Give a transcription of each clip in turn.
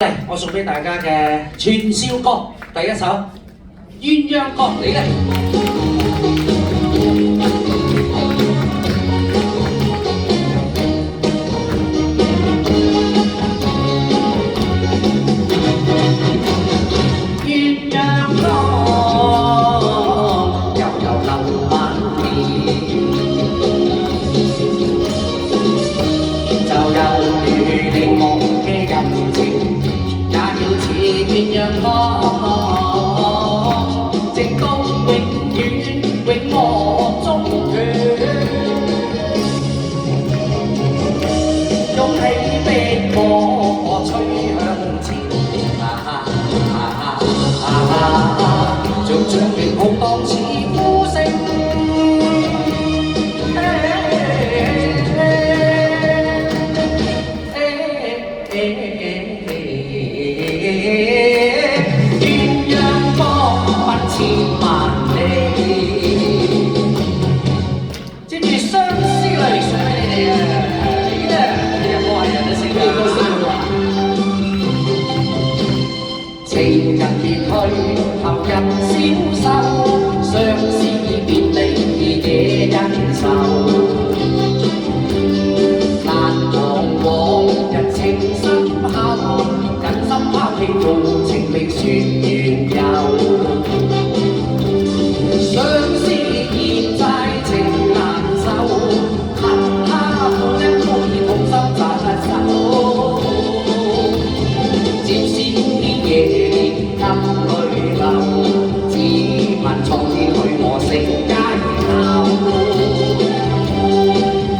嚟，我送俾大家嘅串燒歌第一首《鴛鴦歌》，你嚟。鴛鴦歌，悠悠流萬年，就有如你我嘅人情。鴛鴦歌，直到永遠永和中斷，勇氣逼我吹向前，像唱完好當似呼聲。千萬里，接住相思淚送俾你哋啊！你有冇係人都識㗎？情人別去，後人消瘦，相思別離野人愁。難忘往日情深厚，緊心拋棄無情未說緣由。相思欠債情難受，恨他苦一杯痛心扎手。漸閃啲夜年暗淚流，只問創意去我成街頭。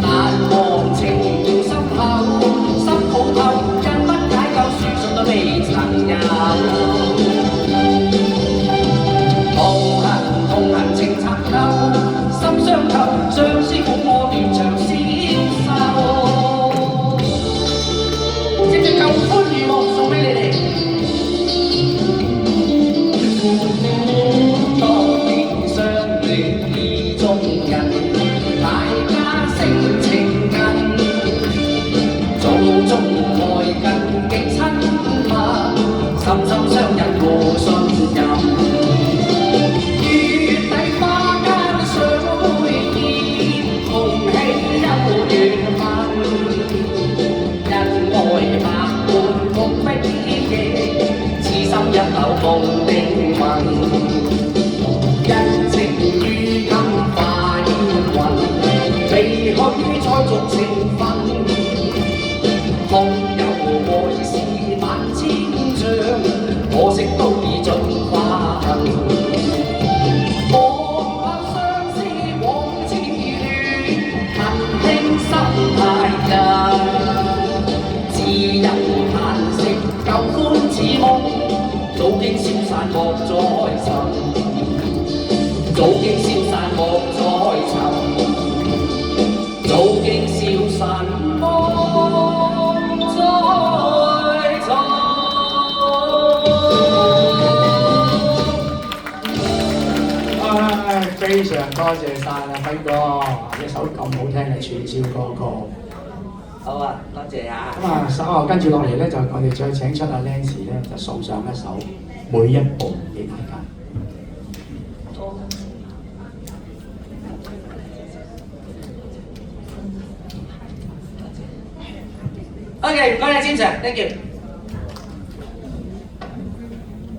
難忘情緣深厚，心好透，因不解救書信都未曾有。痛恨情殘舊，心傷透，相思苦我斷腸消瘦。接住舊歡如夢送俾你哋。當年相戀意中人，大家性情近，祖宗愛近極親密，深深相印互信任。夢定魂，人情如今快運，離去再續情分。空有愛是萬千丈，可惜都已盡化痕。望盼相思往似戀，恨輕心太近。自由嘆息，舊歡似夢。早經消散莫再尋，早經消散莫再尋，早經消散莫再尋。非常多謝晒啦，輝哥，一首咁好聽嘅串燒歌。好啊，多謝啊！咁啊，稍後跟住落嚟咧，就我哋再請出阿 Nancy 咧，就送上一首《每一步》俾大家。OK，唔該你，詹 Sir，thank you。